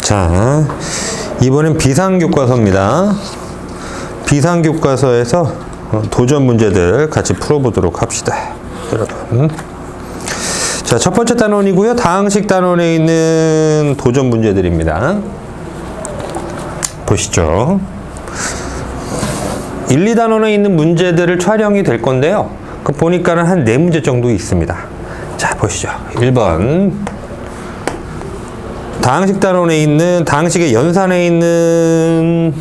자, 이번엔 비상교과서입니다. 비상교과서에서 도전 문제들 같이 풀어보도록 합시다, 여러분. 자, 첫 번째 단원이고요. 다항식 단원에 있는 도전 문제들입니다. 보시죠. 1, 2단원에 있는 문제들을 촬영이 될 건데요. 그 보니까는 한 4문제 정도 있습니다. 자, 보시죠. 1번. 다항식 단원에 있는, 다항식의 연산에 있는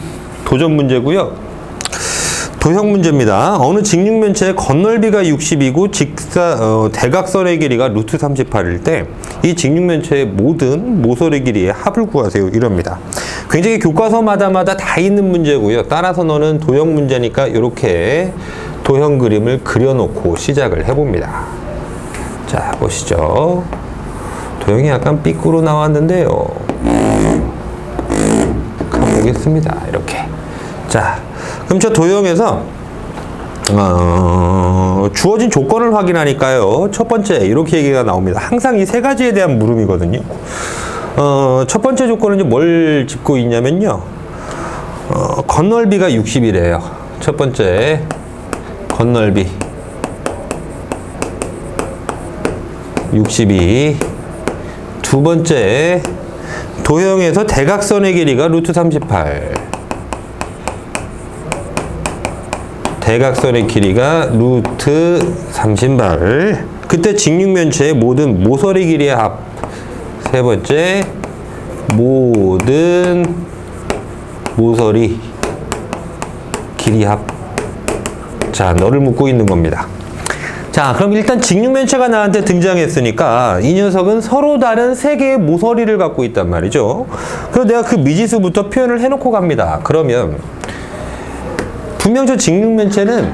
도전 문제고요. 도형 문제입니다. 어느 직육면체의 겉넓이가 60이고 대각선의 길이가 루트 38일 때 이 직육면체의 모든 모서리 길이의 합을 구하세요. 이럽니다. 굉장히 교과서마다 다 있는 문제고요. 따라서 너는 도형 문제니까 이렇게 도형 그림을 그려놓고 시작을 해봅니다. 자, 보시죠. 도형이 약간 삐꾸로 나왔는데요. 가보겠습니다. 이렇게. 자, 그럼 저 도형에서 주어진 조건을 확인하니까요. 첫 번째 이렇게 얘기가 나옵니다. 항상 이 세 가지에 대한 물음이거든요. 첫 번째 조건은 뭘 짚고 있냐면요. 겉넓이가 60이래요. 첫 번째 겉넓이 62. 두 번째 도형에서 대각선의 길이가 루트 38. 대각선의 길이가 루트 38. 그때 직육면체의 모든 모서리 길이의 합. 세 번째, 모든 모서리 길이 합. 자, 너를 묻고 있는 겁니다. 자, 그럼 일단 직육면체가 나한테 등장했으니까 이 녀석은 서로 다른 세 개의 모서리를 갖고 있단 말이죠. 그래서 내가 그 미지수부터 표현을 해놓고 갑니다. 그러면 분명 저 직육면체는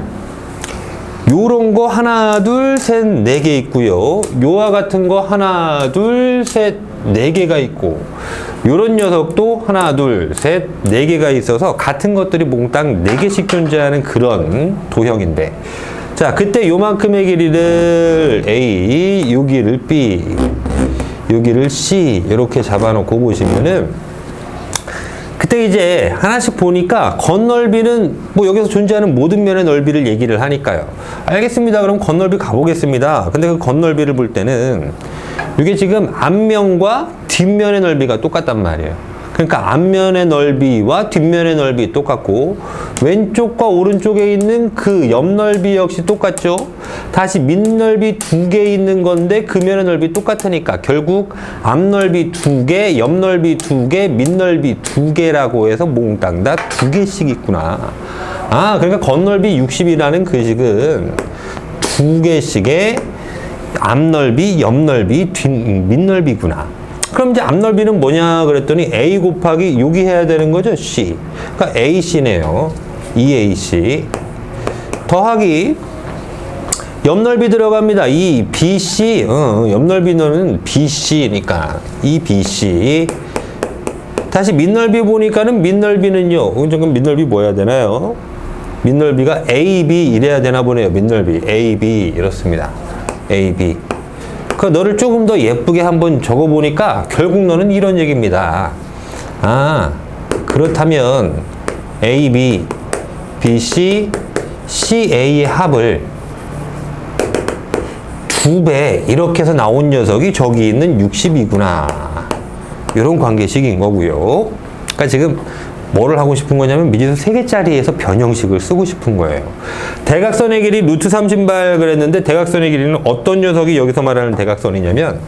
요런 거 하나, 둘, 셋, 네 개 있고요. 요와 같은 거 하나, 둘, 셋, 네 개가 있고, 요런 녀석도 하나, 둘, 셋, 네 개가 있어서 같은 것들이 몽땅 네 개씩 존재하는 그런 도형인데, 자, 그때 요만큼의 길이를 A, 여기를 B, 여기를 C 이렇게 잡아놓고 보시면은 그때 이제 하나씩 보니까 겉넓이는 뭐 여기서 존재하는 모든 면의 넓이를 얘기를 하니까요. 알겠습니다. 그럼 겉넓이 가보겠습니다. 근데 그 겉넓이를 볼 때는 이게 지금 앞면과 뒷면의 넓이가 똑같단 말이에요. 그러니까 앞면의 넓이와 뒷면의 넓이 똑같고 왼쪽과 오른쪽에 있는 그 옆넓이 역시 똑같죠. 다시 밑넓이 2개 있는 건데 그 면의 넓이 똑같으니까 결국 앞넓이 2개, 옆넓이 2개, 밑넓이 2개라고 해서 몽땅 다 2개씩 있구나. 아, 그러니까 겉넓이 60이라는 그 식은 2개씩의 앞넓이, 옆넓이, 밑넓이구나. 그럼 이제 앞넓이는 뭐냐 그랬더니 A 곱하기 여기 해야 되는 거죠. C. 그러니까 AC네요. 2AC. 더하기 옆넓이 들어갑니다. 이 BC. 옆넓이는 BC니까 이 BC. 다시 밑넓이 보니까는 밑넓이는요. 그럼 밑넓이 뭐 해야 되나요? 밑넓이가 AB 이래야 되나 보네요. 밑넓이 AB 이렇습니다. AB. 그 너를 조금 더 예쁘게 한번 적어보니까 결국 너는 이런 얘기입니다. 아, 그렇다면 AB, BC, CA의 합을 2배 이렇게 해서 나온 녀석이 저기 있는 60이구나. 이런 관계식인 거고요. 그러니까 지금 뭐를 하고 싶은 거냐면 미지수 3개짜리에서 변형식을 쓰고 싶은 거예요. 대각선의 길이 루트 38 그랬는데 대각선의 길이는 어떤 녀석이 여기서 말하는 대각선이냐면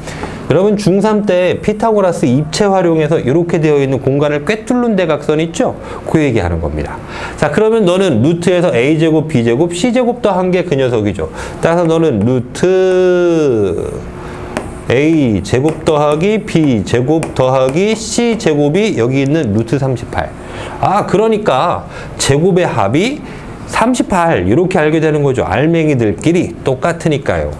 여러분 중3 때 피타고라스 입체 활용해서 이렇게 되어 있는 공간을 꿰뚫는 대각선 있죠? 그 얘기하는 겁니다. 자, 그러면 너는 루트에서 A제곱, B제곱, C제곱 더한 게 그 녀석이죠. 따라서 너는 루트 A 제곱 더하기 B 제곱 더하기 C 제곱이 여기 있는 루트 38. 아, 그러니까 제곱의 합이 38 이렇게 알게 되는 거죠. 알맹이들끼리 똑같으니까요.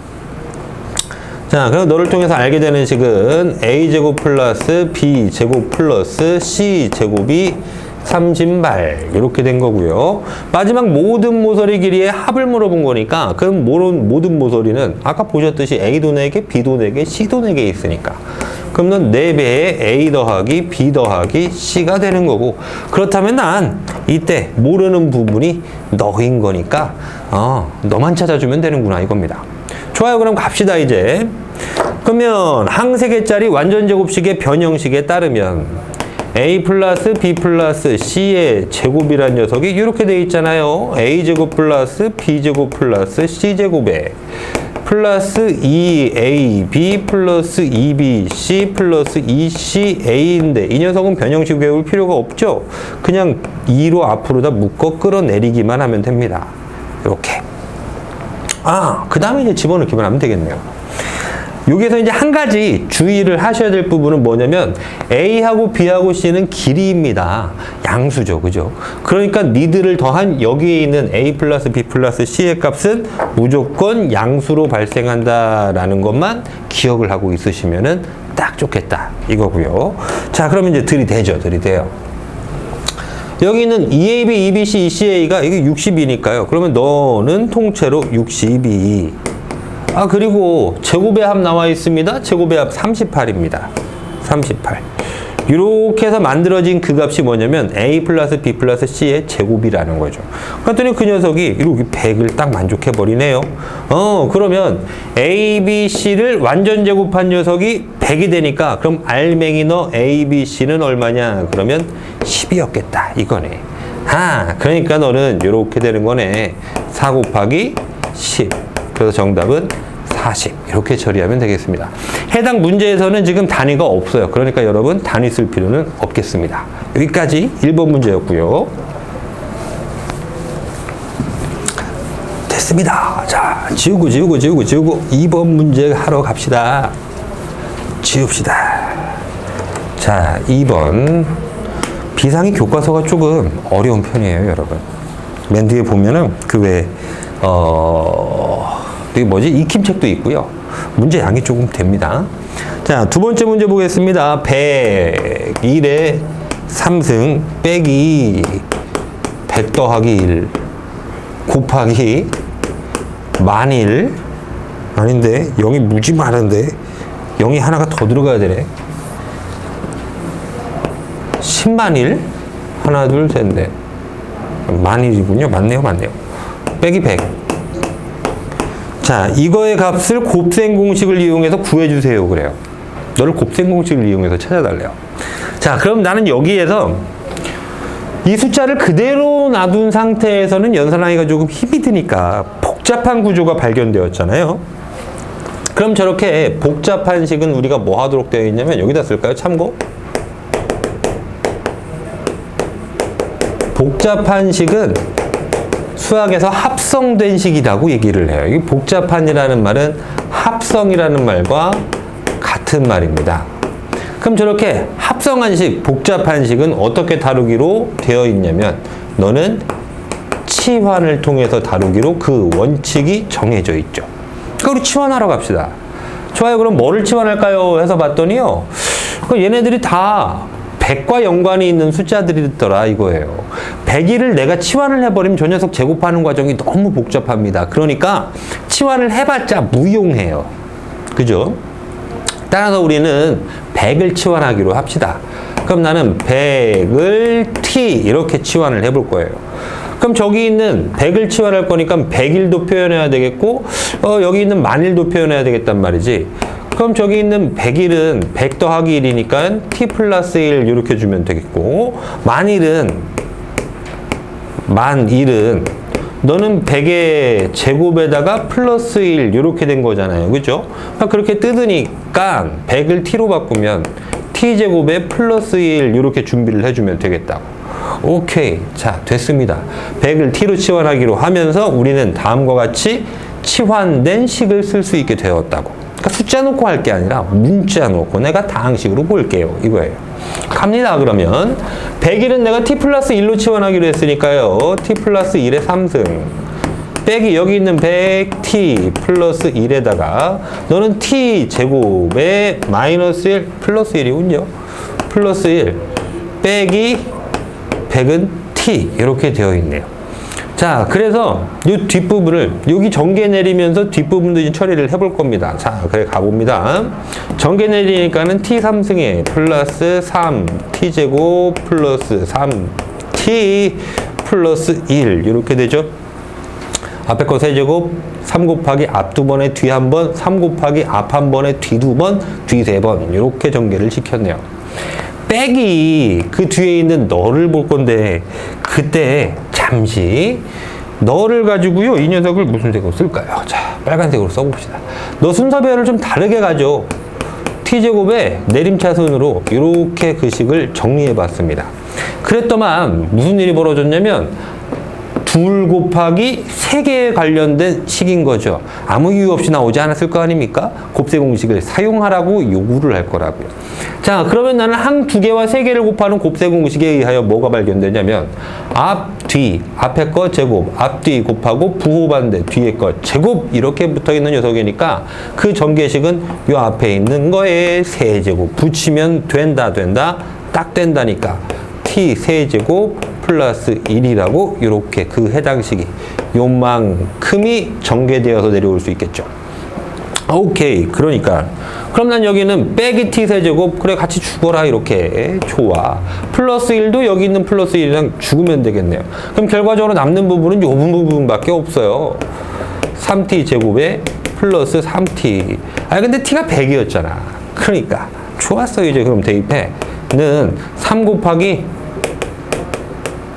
자, 그럼 너를 통해서 알게 되는 식은 A 제곱 플러스 B 제곱 플러스 C 제곱이 30발 이렇게 된 거고요. 마지막 모든 모서리 길이의 합을 물어본 거니까 그럼 모든 모서리는 아까 보셨듯이 A도 4개, B도 4개, C도 4개 있으니까 그럼 넌 4배의 A 더하기 B 더하기 C가 되는 거고, 그렇다면 난 이때 모르는 부분이 너인 거니까 너만 찾아주면 되는구나 이겁니다. 좋아요. 그럼 갑시다 이제. 그러면 항세계짜리 완전제곱식의 변형식에 따르면 A 플러스 B 플러스 C의 제곱이란 녀석이 이렇게 돼 있잖아요. A제곱 플러스 B제곱 플러스 C제곱에 플러스 2AB 플러스 2BC 플러스 2CA인데 이 녀석은 변형식 외울 필요가 없죠. 그냥 2로 앞으로 다 묶어 끌어내리기만 하면 됩니다. 이렇게. 그 다음에 이제 집어넣기만 하면 되겠네요. 여기에서 이제 한 가지 주의를 하셔야 될 부분은 뭐냐면 A하고 B하고 C는 길이입니다. 양수죠. 그죠? 그러니까 니들을 더한 여기에 있는 A 플러스 B 플러스 C의 값은 무조건 양수로 발생한다라는 것만 기억을 하고 있으시면은 딱 좋겠다. 이거고요. 자, 그러면 이제 들이대죠. 들이대요. 여기 있는 EAB, EBC, ECA가 이게 60이니까요. 그러면 너는 통째로 62. 그리고 제곱의 합 나와 있습니다. 제곱의 합 38입니다. 38. 이렇게 해서 만들어진 그 값이 뭐냐면 A 플러스 B 플러스 C의 제곱이라는 거죠. 그랬더니 그 녀석이 이렇게 100을 딱 만족해버리네요. 그러면 A, B, C를 완전 제곱한 녀석이 100이 되니까 그럼 알맹이 너 A, B, C는 얼마냐? 그러면 10이었겠다. 이거네. 그러니까 너는 이렇게 되는 거네. 4 곱하기 10. 그래서 정답은 40. 이렇게 처리하면 되겠습니다. 해당 문제에서는 지금 단위가 없어요. 그러니까 여러분 단위 쓸 필요는 없겠습니다. 여기까지 1번 문제였고요. 됐습니다. 자, 지우고 2번 문제 하러 갑시다. 지웁시다. 자, 2번. 비상이 교과서가 조금 어려운 편이에요, 여러분. 맨 뒤에 보면은 그 외에 이게 뭐지? 익힘책도 있고요. 문제 양이 조금 됩니다. 자, 두 번째 문제 보겠습니다. 101의 3승 빼기 100 더하기 1 곱하기 만일 아닌데 0이 무지 많은데 0이 하나가 더 들어가야 되네. 10만일 하나 둘 셋 넷 만일이군요. 맞네요. 빼기 100. 자, 이거의 값을 곱셈 공식을 이용해서 구해주세요. 그래요. 너를 곱셈 공식을 이용해서 찾아달래요. 자, 그럼 나는 여기에서 이 숫자를 그대로 놔둔 상태에서는 연산하기가 조금 힘이 드니까 복잡한 구조가 발견되었잖아요. 그럼 저렇게 복잡한 식은 우리가 뭐 하도록 되어 있냐면 여기다 쓸까요? 참고. 복잡한 식은 수학에서 합성된 식이라고 얘기를 해요. 이 복잡한이라는 말은 합성이라는 말과 같은 말입니다. 그럼 저렇게 합성한 식, 복잡한 식은 어떻게 다루기로 되어 있냐면 너는 치환을 통해서 다루기로 그 원칙이 정해져 있죠. 그럼 우리 치환하러 갑시다. 좋아요. 그럼 뭐를 치환할까요? 해서 봤더니요. 얘네들이 다 100과 연관이 있는 숫자들이더라 이거예요. 101을 내가 치환을 해버리면 저 녀석 제곱하는 과정이 너무 복잡합니다. 그러니까 치환을 해봤자 무용해요. 그죠? 따라서 우리는 100을 치환하기로 합시다. 그럼 나는 100을 t 이렇게 치환을 해볼 거예요. 그럼 저기 있는 100을 치환할 거니까 101도 표현해야 되겠고 여기 있는 만일도 표현해야 되겠단 말이지. 그럼 저기 있는 101은 100 더하기 1이니까 t 플러스 1 이렇게 주면 되겠고 만일은 너는 100의 제곱에다가 플러스 1 이렇게 된 거잖아요. 그죠? 그렇게 뜯으니까 100을 t로 바꾸면 t제곱에 플러스 1 이렇게 준비를 해주면 되겠다고. 오케이. 자, 됐습니다. 100을 t로 치환하기로 하면서 우리는 다음과 같이 치환된 식을 쓸 수 있게 되었다고. 그러니까 숫자 놓고 할 게 아니라 문자 놓고 내가 다항식으로 볼게요. 이거예요. 갑니다. 그러면 101은 내가 t 플러스 1로 치환하기로 했으니까요. t 플러스 1의 3승 빼기 여기 있는 100t 플러스 1에다가 너는 t 제곱에 마이너스 1 플러스 1이군요. 플러스 1 빼기 100은 t 이렇게 되어 있네요. 자, 그래서 이 뒷부분을 여기 전개 내리면서 뒷부분도 이제 처리를 해볼 겁니다. 자, 그래 가봅니다. 전개 내리니까는 t3승에 플러스 3 t제곱 플러스 3 t 플러스 1 이렇게 되죠. 앞에 거 세제곱 3 곱하기 앞 두 번에 뒤 한 번, 3 곱하기 앞 한 번에 뒤 두 번, 뒤 세 번 이렇게 전개를 시켰네요. 빼기 그 뒤에 있는 너를 볼 건데 그때 잠시 너를 가지고요. 이 녀석을 무슨 색으로 쓸까요? 자, 빨간색으로 써봅시다. 너 순서별을 좀 다르게 가죠. t제곱의 내림차순으로 이렇게 그 식을 정리해 봤습니다. 그랬더만 무슨 일이 벌어졌냐면 2 곱하기 3개에 관련된 식인 거죠. 아무 이유 없이 나오지 않았을 거 아닙니까? 곱셈 공식을 사용하라고 요구를 할 거라고요. 자, 그러면 나는 항 2개와 3개를 곱하는 곱셈 공식에 의하여 뭐가 발견되냐면 앞, 뒤, 앞에 거 제곱, 앞, 뒤 곱하고 부호반대, 뒤에 거 제곱 이렇게 붙어있는 녀석이니까 그 전개식은 요 앞에 있는 거에 세제곱 붙이면 된다 딱 된다니까 t 세제곱 플러스 1이라고 이렇게 그 해당 식이 요만큼이 전개되어서 내려올 수 있겠죠. 오케이. 그러니까 그럼 난 여기는 빼기 t 세제곱 그래 같이 죽어라 이렇게 좋아. 플러스 1도 여기 있는 플러스 1이랑 죽으면 되겠네요. 그럼 결과적으로 남는 부분은 요 부분밖에 없어요. 3t 제곱에 플러스 3t. 아니 근데 t가 100이었잖아. 그러니까 좋았어. 이제 그럼 대입해. 는 3 곱하기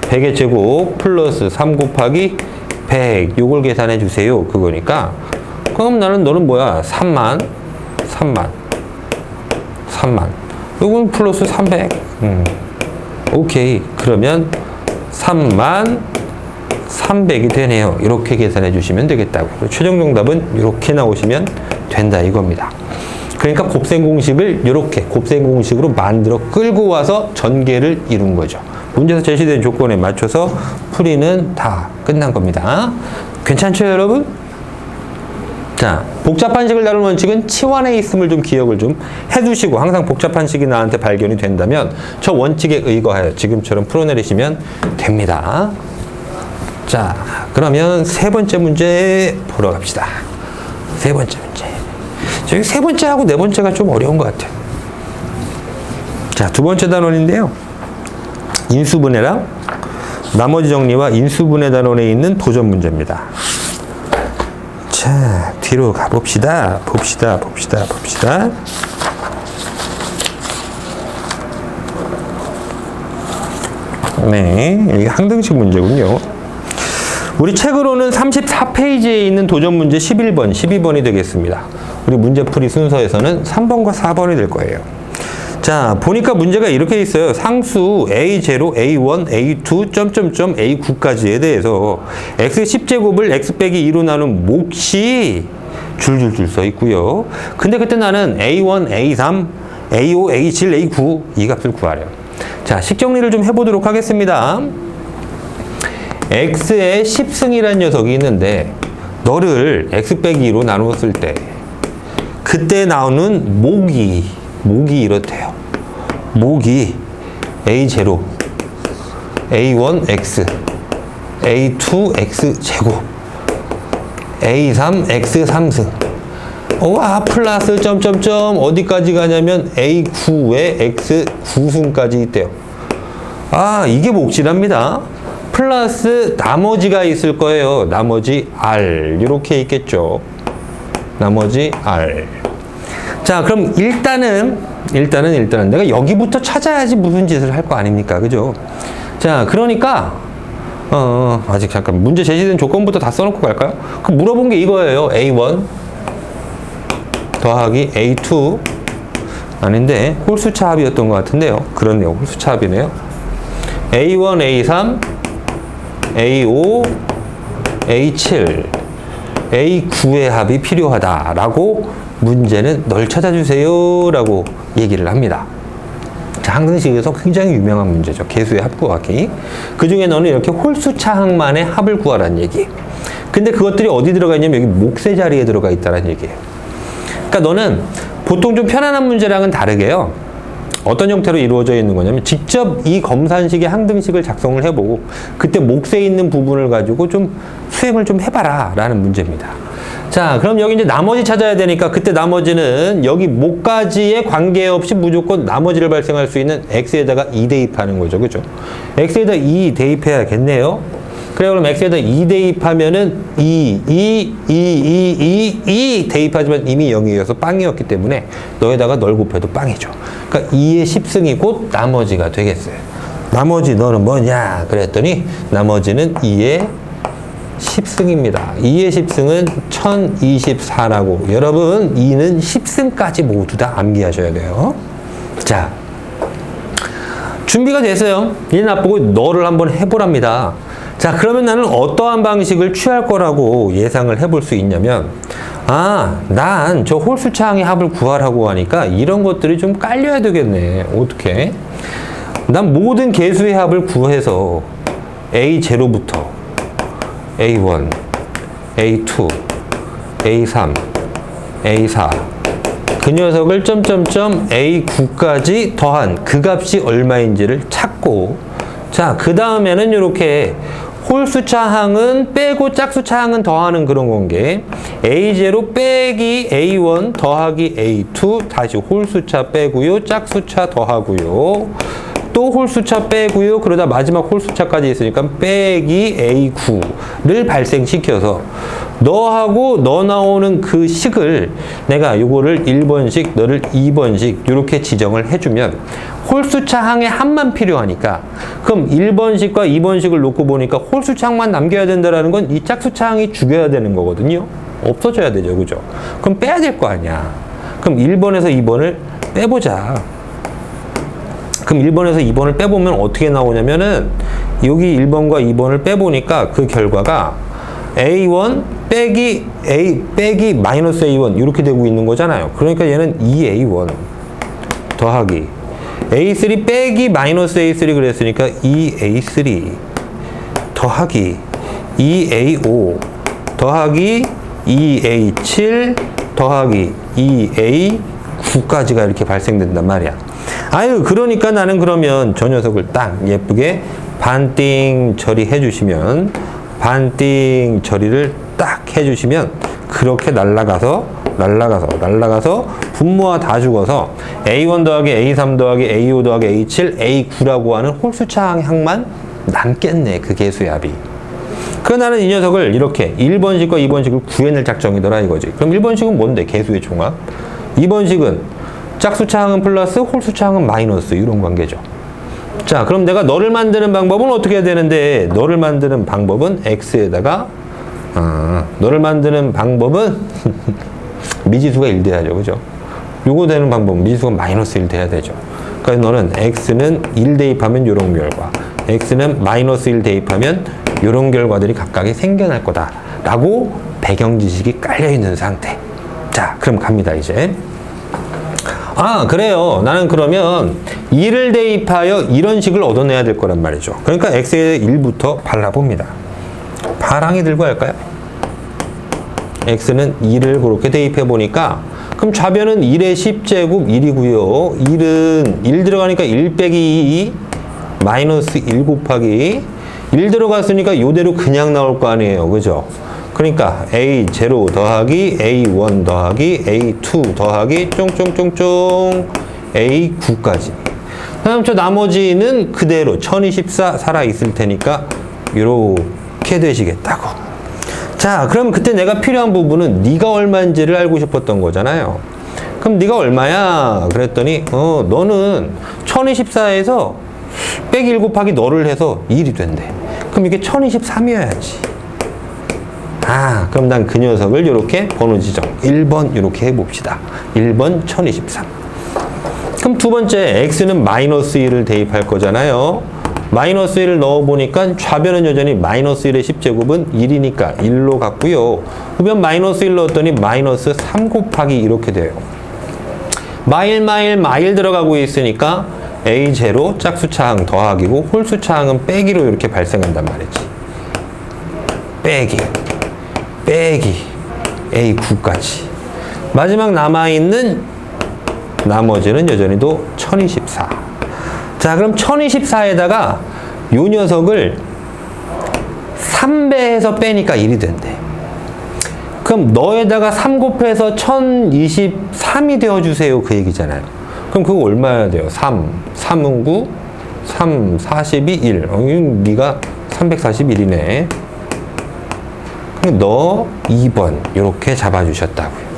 100의 제곱 플러스 3 곱하기 100 요걸 계산해 주세요. 그거니까 그럼 너는 뭐야? 3만 요건 플러스 300 오케이. 그러면 3만 300이 되네요. 이렇게 계산해 주시면 되겠다고. 최종 정답은 이렇게 나오시면 된다 이겁니다. 그러니까 곱셈 공식을 이렇게 곱셈 공식으로 만들어 끌고 와서 전개를 이룬 거죠. 문제에서 제시된 조건에 맞춰서 풀이는 다 끝난 겁니다. 괜찮죠, 여러분? 자, 복잡한 식을 다루는 원칙은 치환에 있음을 좀 기억을 좀 해두시고 항상 복잡한 식이 나한테 발견이 된다면 저 원칙에 의거하여 지금처럼 풀어내리시면 됩니다. 자, 그러면 세 번째 문제 보러 갑시다. 세 번째 문제. 저기 세 번째하고 네 번째가 좀 어려운 것 같아요. 자, 두 번째 단원인데요. 인수분해랑 나머지 정리와 인수분해 단원에 있는 도전 문제입니다. 자, 뒤로 가봅시다. 봅시다. 네, 이게 항등식 문제군요. 우리 책으로는 34페이지에 있는 도전 문제 11번, 12번이 되겠습니다. 우리 문제풀이 순서에서는 3번과 4번이 될 거예요. 자, 보니까 문제가 이렇게 있어요. 상수 A0, A1, A2, 점점점 A9까지에 대해서 x 10제곱을 x 빼기 2로 나눈 몫이 줄줄줄 써 있고요. 근데 그때 나는 A1, A3, A5, A7, A9 이 값을 구하래요. 자, 식 정리를 좀 해보도록 하겠습니다. x의 10승이라는 녀석이 있는데 너를 x 빼기 2로 나누었을 때 그때 나오는 몫이 이렇대요. 몫이 A0, A1X, A2X 제곱, A3X 3승. 플러스 점점점 어디까지 가냐면 A9에 X 9승까지 있대요. 이게 몫이랍니다. 플러스 나머지가 있을 거예요. 나머지 R 이렇게 있겠죠. 나머지 R. 자, 그럼 일단은 내가 여기부터 찾아야지 무슨 짓을 할 거 아닙니까? 그죠? 자, 그러니까 아직 잠깐 문제 제시된 조건부터 다 써놓고 갈까요? 그 물어본 게 이거예요. A1 더하기 A2 아닌데 홀수차 합이었던 것 같은데요. 그렇네요. 홀수차 합이네요. A1, A3, A5, A7, A9의 합이 필요하다라고 문제는 널 찾아주세요 라고 얘기를 합니다. 자, 항등식에서 굉장히 유명한 문제죠. 계수의 합 구하기. 그 중에 너는 이렇게 홀수차항만의 합을 구하라는 얘기. 근데 그것들이 어디 들어가 있냐면 여기 몫의 자리에 들어가 있다는 얘기예요. 그러니까 너는 보통 좀 편안한 문제랑은 다르게요. 어떤 형태로 이루어져 있는 거냐면 직접 이 검산식의 항등식을 작성을 해보고 그때 몫에 있는 부분을 가지고 좀 수행을 좀 해봐라 라는 문제입니다. 자, 그럼 여기 이제 나머지 찾아야 되니까 그때 나머지는 여기 목까지에 관계없이 무조건 나머지를 발생할 수 있는 x에다가 2 대입하는 거죠. 그죠? x에다 2 대입해야겠네요. 그래, 그럼 x에다 2 대입하면은 2 대입하지만 이미 0이어서 빵이었기 때문에 너에다가 널 곱해도 빵이죠. 그러니까 2의 10승이 곧 나머지가 되겠어요. 나머지 너는 뭐냐? 그랬더니 나머지는 2의 10승입니다. 2의 10승은 1024라고. 여러분, 2는 10승까지 모두 다 암기하셔야 돼요. 자, 준비가 됐어요. 얘 나쁘고 너를 한번 해보랍니다. 자, 그러면 나는 어떠한 방식을 취할 거라고 예상을 해볼 수 있냐면, 난 저 홀수차항의 합을 구하라고 하니까 이런 것들이 좀 깔려야 되겠네. 어떻게? 난 모든 개수의 합을 구해서 A0부터 A1, A2, A3, A4 그 녀석을 점점점 A9까지 더한 그 값이 얼마인지를 찾고, 자, 그 다음에는 이렇게 홀수차항은 빼고 짝수차항은 더하는 그런 관계. A0 빼기 A1 더하기 A2 다시 홀수차 빼고요. 짝수차 더하고요. 또 홀수차 빼고요. 그러다 마지막 홀수차까지 있으니까 빼기 A9를 발생시켜서 너하고 너 나오는 그 식을 내가 요거를 1번식, 너를 2번식 이렇게 지정을 해주면 홀수차항의 합만 필요하니까 그럼 1번식과 2번식을 놓고 보니까 홀수차항만 남겨야 된다는 건 이 짝수차항이 죽여야 되는 거거든요. 없어져야 되죠. 그죠? 그럼 빼야 될 거 아니야. 그럼 1번에서 2번을 빼보자. 그럼 1번에서 2번을 빼보면 어떻게 나오냐면은 여기 1번과 2번을 빼보니까 그 결과가 A1 빼기 마이너스 A1 이렇게 되고 있는 거잖아요. 그러니까 얘는 2A1 더하기 A3 빼기 마이너스 A3 그랬으니까 2A3 더하기 2A5 더하기 2A7 더하기 2A9까지가 이렇게 발생된단 말이야. 아유, 그러니까 나는 그러면 저 녀석을 딱 예쁘게 반띵 처리해 주시면, 반띵 처리를 딱 해주시면 그렇게 날라가서 분모가 다 죽어서 A1 더하기 A3 더하기 A5 더하기 A7 A9라고 하는 홀수차항만 남겠네. 그 개수의 합이. 그 나는 이 녀석을 이렇게 1번식과 2번식을 구해낼 작정이더라 이거지. 그럼 1번식은 뭔데? 개수의 총합. 2번식은 짝수차항은 플러스 홀수차항은 마이너스 이런 관계죠. 자, 그럼 내가 너를 만드는 방법은 어떻게 해야 되는데, 너를 만드는 방법은 x에다가 너를 만드는 방법은 미지수가 1 돼야죠. 그죠? 요거 되는 방법은 미지수가 마이너스 1 돼야 되죠. 그러니까 너는 x는 1 대입하면 요런 결과, x는 마이너스 1 대입하면 요런 결과들이 각각이 생겨날 거다 라고 배경 지식이 깔려있는 상태. 자, 그럼 갑니다 이제. 그래요. 나는 그러면 2를 대입하여 이런 식을 얻어내야 될 거란 말이죠. 그러니까 x에 1부터 발라봅니다. 파랑이 들고 할까요? x는 2를 그렇게 대입해 보니까 그럼 좌변은 1의 10제곱 1이고요. 1은 1 들어가니까 1 빼기 2 마이너스 1 곱하기 1 들어갔으니까 이대로 그냥 나올 거 아니에요. 그죠? 그러니까 A0 더하기 A1 더하기 A2 더하기 쫑쫑쫑쫑 A9까지. 그다음 저 나머지는 그대로 1024 살아있을 테니까 이렇게 되시겠다고. 자, 그럼 그때 내가 필요한 부분은 네가 얼마인지를 알고 싶었던 거잖아요. 그럼 네가 얼마야? 그랬더니 너는 1024에서 빼기 1 곱하기 너를 해서 1이 된대. 그럼 이게 1023이어야지. 그럼 난 그 녀석을 이렇게 번호 지정 1번 이렇게 해봅시다. 1번 1023. 그럼 두 번째 x는 마이너스 1을 대입할 거잖아요. 마이너스 1을 넣어보니까 좌변은 여전히 마이너스 1의 10제곱은 1이니까 1로 갔고요. 우변 마이너스 1 넣었더니 마이너스 3 곱하기 이렇게 돼요. 마일 들어가고 있으니까 A0 짝수차항 더하기고 홀수차항은 빼기로 이렇게 발생한단 말이지. 빼기 A9까지. 마지막 남아있는 나머지는 여전히도 1024. 자, 그럼 1024에다가 요 녀석을 3배해서 빼니까 1이 된대. 그럼 너에다가 3 곱해서 1023이 되어주세요. 그 얘기잖아요. 그럼 그거 얼마야 돼요? 3, 3은 9, 3, 42, 1. 네가 341이네. 그럼 너 2번 이렇게 잡아주셨다고요.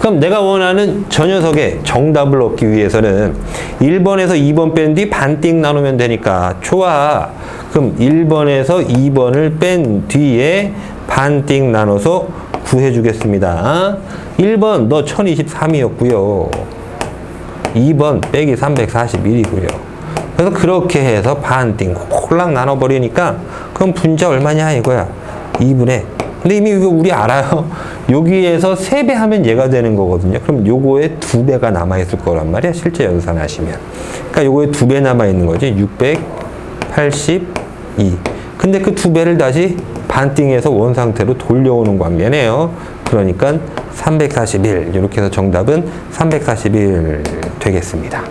그럼 내가 원하는 저 녀석의 정답을 얻기 위해서는 1번에서 2번 뺀 뒤 반띵 나누면 되니까 좋아. 그럼 1번에서 2번을 뺀 뒤에 반띵 나눠서 구해주겠습니다. 1번 너 1023이었고요. 2번 빼기 341이고요. 그래서 그렇게 해서 반띵 홀랑 나눠버리니까 그럼 분자 얼마냐 이거야. 2분의. 근데 이미 이거 우리 알아요. 여기에서 3배 하면 얘가 되는 거거든요. 그럼 요거에 2배가 남아있을 거란 말이야. 실제 연산하시면. 그러니까 요거에 2배 남아있는 거지. 682. 근데 그 2배를 다시 반띵해서 원상태로 돌려오는 관계네요. 그러니까 341. 이렇게 해서 정답은 341 되겠습니다.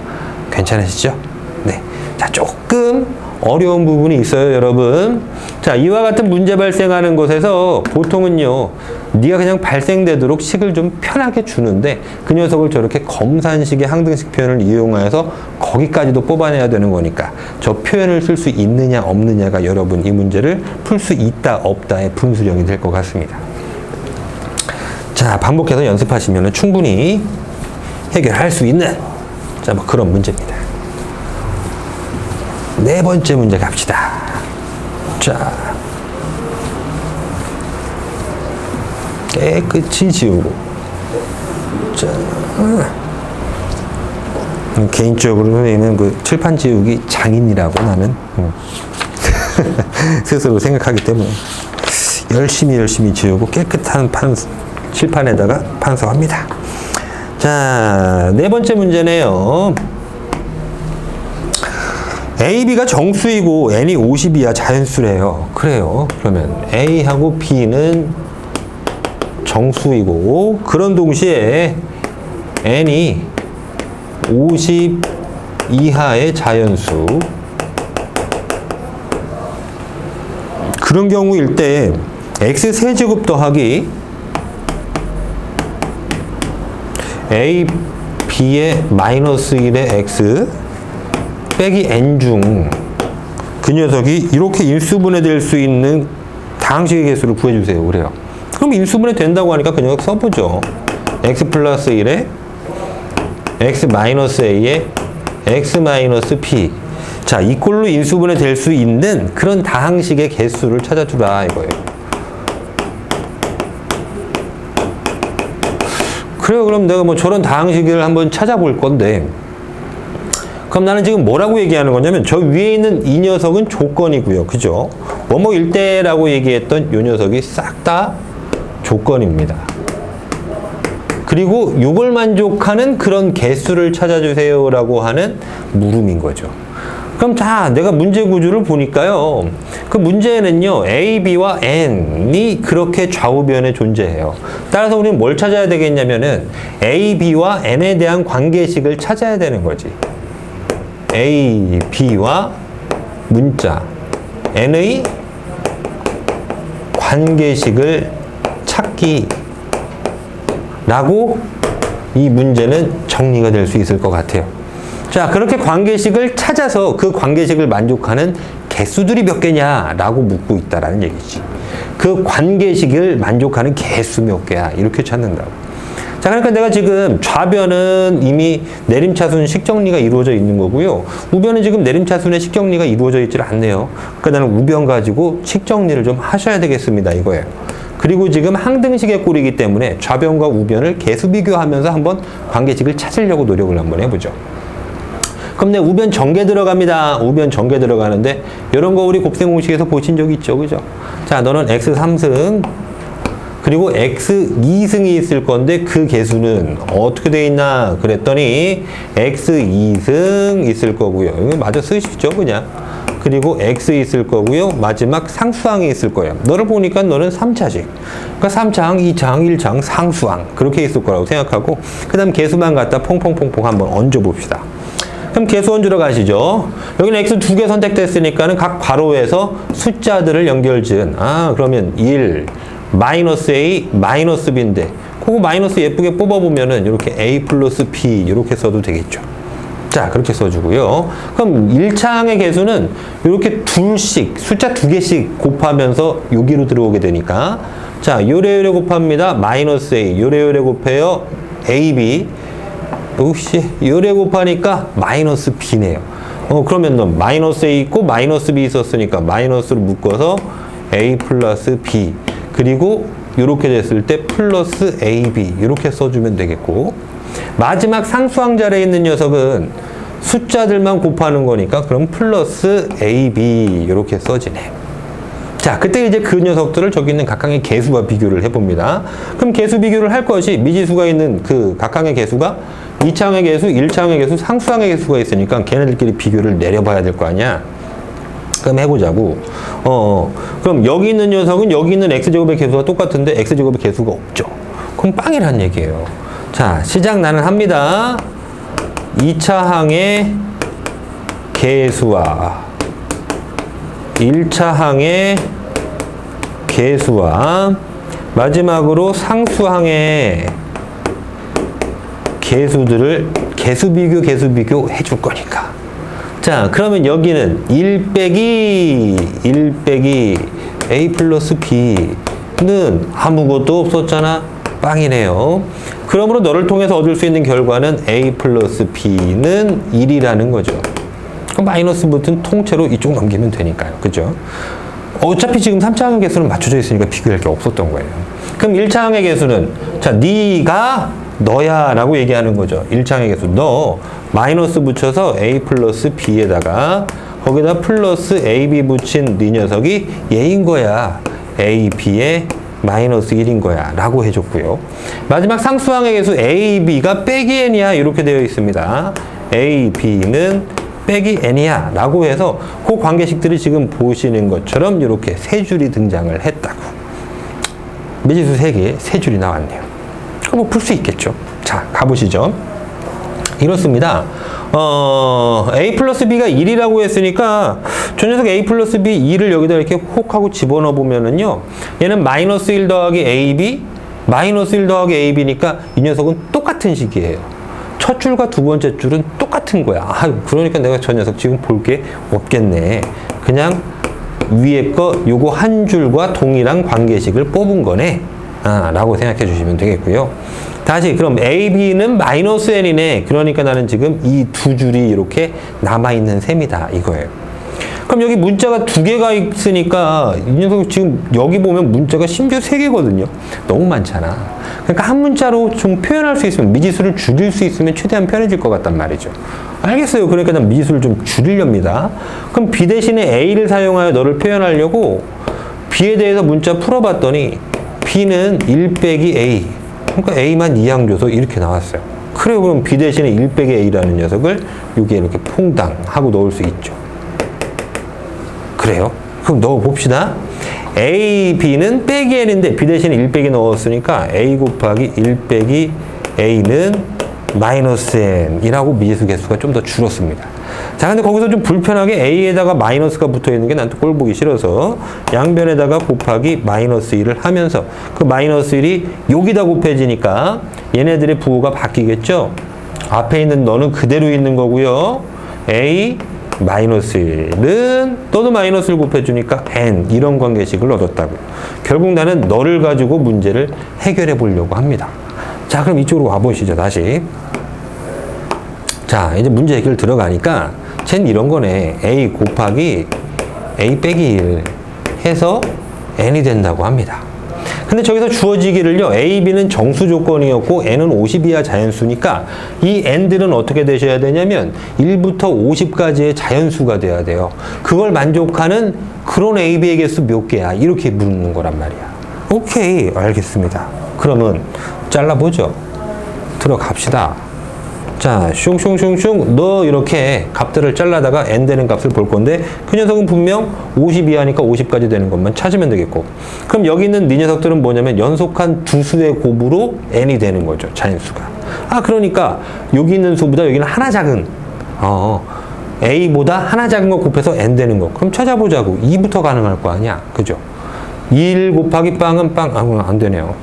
괜찮으시죠? 네. 자, 조금 어려운 부분이 있어요, 여러분. 자, 이와 같은 문제 발생하는 곳에서 보통은요, 네가 그냥 발생되도록 식을 좀 편하게 주는데 그 녀석을 저렇게 검산식의 항등식 표현을 이용해서 거기까지도 뽑아내야 되는 거니까 저 표현을 쓸 수 있느냐 없느냐가 여러분 이 문제를 풀 수 있다 없다의 분수령이 될 것 같습니다. 자, 반복해서 연습하시면 충분히 해결할 수 있는 자, 뭐 그런 문제입니다. 네 번째 문제 갑시다. 자, 깨끗이 지우고. 자, 개인적으로 선생님은 그 칠판 지우기 장인이라고 나는 스스로 생각하기 때문에 열심히 지우고 깨끗한 칠판에다가 판서합니다. 자, 네 번째 문제네요. A, B가 정수이고 N이 50이야 자연수래요. 그래요. 그러면 A하고 B는 정수이고 그런 동시에 N이 50 이하의 자연수. 그런 경우일 때 X 세제곱 더하기 A, B의 마이너스 1의 X 빼기 N 중 그 녀석이 이렇게 인수분해 될 수 있는 다항식의 개수를 구해주세요. 그래요. 그럼 인수분해 된다고 하니까 그 녀석 써보죠. X 플러스 1에 X 마이너스 A에 X 마이너스 P. 자, 이꼴로 인수분해 될 수 있는 그런 다항식의 개수를 찾아주라 이거예요. 그래요. 그럼 내가 뭐 저런 다항식을 한번 찾아볼 건데 그럼 나는 지금 뭐라고 얘기하는 거냐면 저 위에 있는 이 녀석은 조건이고요. 그죠? 뭐뭐일 때라고 얘기했던 이 녀석이 싹 다 조건입니다. 그리고 이걸 만족하는 그런 개수를 찾아주세요 라고 하는 물음인 거죠. 그럼 자, 내가 문제 구조를 보니까요. 그 문제에는요, A, B와 N이 그렇게 좌우변에 존재해요. 따라서 우리는 뭘 찾아야 되겠냐면은 A, B와 N에 대한 관계식을 찾아야 되는 거지. A, B와 문자 N의 관계식을 찾기 라고 이 문제는 정리가 될 수 있을 것 같아요. 자, 그렇게 관계식을 찾아서 그 관계식을 만족하는 개수들이 몇 개냐 라고 묻고 있다라는 얘기지. 그 관계식을 만족하는 개수 몇 개야 이렇게 찾는다고. 자, 그러니까 내가 지금 좌변은 이미 내림차순 식정리가 이루어져 있는 거고요. 우변은 지금 내림차순의 식정리가 이루어져 있질 않네요. 그러니까 나는 우변 가지고 식정리를 좀 하셔야 되겠습니다. 이거예요. 그리고 지금 항등식의 꼴이기 때문에 좌변과 우변을 개수 비교하면서 한번 관계식을 찾으려고 노력을 한번 해보죠. 그럼 내 우변 전개 들어갑니다. 우변 전개 들어가는데 이런 거 우리 곱셈 공식에서 보신 적 있죠. 그죠? 자, 너는 x 3승 그리고 x 2승이 있을 건데 그 개수는 어떻게 돼 있나 그랬더니 x 2승 있을 거고요. 이거 마저 쓰시죠. 그냥 그리고 x 있을 거고요. 마지막 상수항이 있을 거예요. 너를 보니까 너는 3차식. 그러니까 3차항, 2차항, 1차항, 상수항. 그렇게 있을 거라고 생각하고 그 다음 개수만 갖다 퐁퐁퐁퐁 한번 얹어 봅시다. 그럼 개수 얹으러 가시죠. 여기는 x 두 개 선택됐으니까는 각 괄호에서 숫자들을 연결 지은. 그러면 1, 마이너스 a, 마이너스 b인데 그거 마이너스 예쁘게 뽑아보면은 이렇게 a 플러스 b 이렇게 써도 되겠죠. 자, 그렇게 써주고요. 그럼 1차항의 개수는 이렇게 둘씩, 숫자 두 개씩 곱하면서 여기로 들어오게 되니까 자, 요래요래 곱합니다. 마이너스 a, 요래요래 곱해요. ab. 역시 요래 곱하니까 마이너스 b네요. 그러면 너 마이너스 a 있고 마이너스 b 있었으니까 마이너스로 묶어서 a 플러스 b. 그리고 이렇게 됐을 때 플러스 ab 이렇게 써주면 되겠고 마지막 상수항 자리에 있는 녀석은 숫자들만 곱하는 거니까 그럼 플러스 ab 이렇게 써지네. 자, 그때 이제 그 녀석들을 저기 있는 각항의 개수와 비교를 해봅니다. 그럼 개수 비교를 할 것이 미지수가 있는 그 각항의 개수가 2차항의 개수, 1차항의 개수, 상수항의 개수가 있으니까 걔네들끼리 비교를 내려봐야 될 거 아니야. 그럼 해보자고. 그럼 여기 있는 녀석은 여기 있는 x제곱의 개수가 똑같은데 x제곱의 개수가 없죠. 그럼 빵이란 얘기예요. 자, 시작 나는 합니다. 2차항의 개수와 1차항의 개수와 마지막으로 상수항의 개수들을 개수 비교 해줄 거니까. 자, 그러면 여기는 1 빼기 a 플러스 b는 아무것도 없었잖아. 빵이네요. 그러므로 너를 통해서 얻을 수 있는 결과는 a 플러스 b는 1이라는 거죠. 그럼 마이너스 붙은 통째로 이쪽 넘기면 되니까요. 그죠? 어차피 지금 3차항의 개수는 맞춰져 있으니까 비교할 게 없었던 거예요. 그럼 1차항의 개수는 자, 네가 너야 라고 얘기하는 거죠. 1차항의 개수 너 마이너스 붙여서 a 플러스 b에다가 거기다 플러스 ab 붙인 네 녀석이 얘인 거야. a, b에 마이너스 1인 거야 라고 해줬고요. 마지막 상수항의 개수 a, b가 빼기 n이야 이렇게 되어 있습니다. a, b는 빼기 n이야 라고 해서 그 관계식들이 지금 보시는 것처럼 이렇게 세 줄이 등장을 했다고. 미지수 3개, 세 줄이 나왔네요. 그럼 뭐 풀 수 있겠죠. 자, 가보시죠. 이렇습니다. a 플러스 b가 1이라고 했으니까 저 녀석 a 플러스 b 2를 여기다 이렇게 혹 하고 집어넣어 보면은요, 얘는 마이너스 1 더하기 ab, 마이너스 1 더하기 ab니까 이 녀석은 똑같은 식이에요. 첫 줄과 두 번째 줄은 똑같은 거야. 그러니까 내가 저 녀석 지금 볼 게 없겠네. 그냥 위에 거 요거 한 줄과 동일한 관계식을 뽑은 거네. 라고 생각해 주시면 되겠고요. 다시 그럼 a, b는 마이너스 n이네. 그러니까 나는 지금 이 두 줄이 이렇게 남아있는 셈이다 이거예요. 그럼 여기 문자가 두 개가 있으니까 이 녀석 지금 여기 보면 문자가 심지어 3개거든요. 너무 많잖아. 그러니까 한 문자로 좀 표현할 수 있으면, 미지수를 줄일 수 있으면 최대한 편해질 것 같단 말이죠. 알겠어요. 그러니까 난 미지수를 좀 줄이렵니다. 그럼 b 대신에 a를 사용하여 너를 표현하려고 b에 대해서 문자 풀어봤더니 b는 1 빼기 a. 그러니까 a만 2항 줘서 이렇게 나왔어요. 그래요. 그럼 b 대신에 1 빼기 a라는 녀석을 여기에 이렇게 퐁당 하고 넣을 수 있죠. 그래요? 그럼 넣어봅시다. a, b는 빼기 n인데 b 대신에 1 빼기 넣었으니까 a 곱하기 1 빼기 a는 마이너스 n이라고 미지수 개수가 좀 더 줄었습니다. 자, 근데 거기서 좀 불편하게 a에다가 마이너스가 붙어 있는 게 난 또 꼴 보기 싫어서 양변에다가 곱하기 마이너스 1을 하면서 그 마이너스 1이 여기다 곱해지니까 얘네들의 부호가 바뀌겠죠? 앞에 있는 너는 그대로 있는 거고요. a 마이너스 1은 너도 마이너스를 곱해주니까 n 이런 관계식을 얻었다고요. 결국 나는 너를 가지고 문제를 해결해 보려고 합니다. 자, 그럼 이쪽으로 와보시죠. 다시. 자, 이제 문제 해결 들어가니까 쟨 이런 거네. a 곱하기 a 빼기 1 해서 n이 된다고 합니다. 근데 저기서 주어지기를요, a, b는 정수 조건이었고 n은 50 이하 자연수니까 이 n들은 어떻게 되셔야 되냐면 1부터 50까지의 자연수가 돼야 돼요. 그걸 만족하는 그런 a, b의 개수 몇 개야? 이렇게 묻는 거란 말이야. 오케이, 알겠습니다. 그러면 잘라보죠. 들어갑시다. 자, 슝슝슝슝 너 이렇게 값들을 잘라다가 n 되는 값을 볼 건데 그 녀석은 분명 50 이하니까 50까지 되는 것만 찾으면 되겠고, 그럼 여기 있는 네 녀석들은 뭐냐면 연속한 두 수의 곱으로 n이 되는 거죠, 자연수가. 아, 그러니까 여기 있는 수보다 여기는 하나 작은 a보다 하나 작은 거 곱해서 n 되는 거. 그럼 찾아보자고. 2부터 가능할 거 아니야, 그죠? 1 곱하기 빵은 빵, 안 되네요.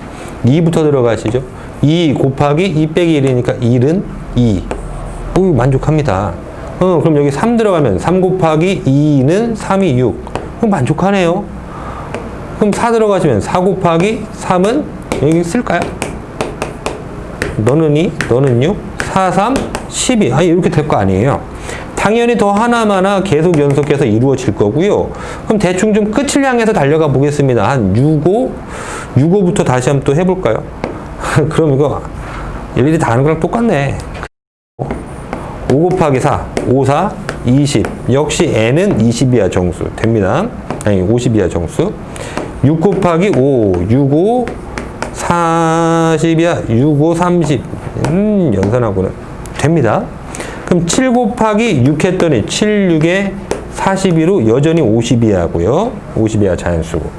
2부터 들어가시죠. 2 곱하기 2 빼기 1이니까 1은 2. 만족합니다. 그럼 여기 3 들어가면 3 곱하기 2는 3이 6. 그럼 만족하네요. 그럼 4 들어가시면 4 곱하기 3은 여기 쓸까요? 너는 2, 너는 6, 4, 3, 12. 아니, 이렇게 될 거 아니에요. 당연히 더 하나마나 계속 연속해서 이루어질 거고요. 그럼 대충 좀 끝을 향해서 달려가 보겠습니다. 한 65부터 다시 한번 또 해볼까요? 그럼 이거 일일이 다 하는 거랑 똑같네. 5 곱하기 4, 5, 4, 20. 역시 n은 20이야 정수. 됩니다. 아니, 50이야 정수. 6 곱하기 5, 6, 5, 40이야. 6, 5, 30. 연산하고는 됩니다. 그럼 7 곱하기 6 했더니 7, 6에 42로 여전히 50이하고요. 50이야 자연수고.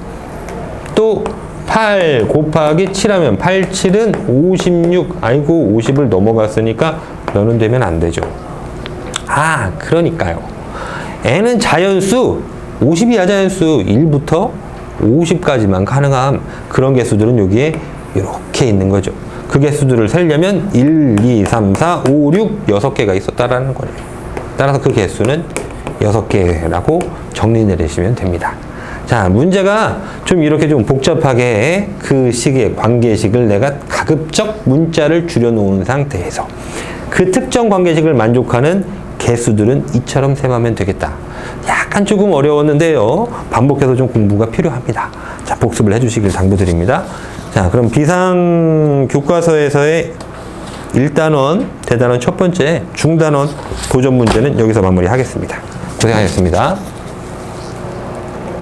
또 8 곱하기 7 하면 8, 7은 56. 아이고, 50을 넘어갔으니까 너는 되면 안 되죠. 아, 그러니까요. n은 자연수, 50이야 자연수. 1부터 50까지만 가능한 그런 개수들은 여기에 이렇게 있는 거죠. 그 개수들을 세려면 1, 2, 3, 4, 5, 6, 6개가 있었다라는 거예요. 따라서 그 개수는 6개라고 정리 내리시면 됩니다. 자, 문제가 좀 이렇게 좀 복잡하게 그 식의 관계식을 내가 가급적 문자를 줄여놓은 상태에서 그 특정 관계식을 만족하는 개수들은 이처럼 셈하면 되겠다. 약간 조금 어려웠는데요. 반복해서 좀 공부가 필요합니다. 자, 복습을 해주시길 당부드립니다. 자, 그럼 비상 교과서에서의 1단원, 대단원 첫 번째, 중단원 도전 문제는 여기서 마무리하겠습니다. 고생하셨습니다.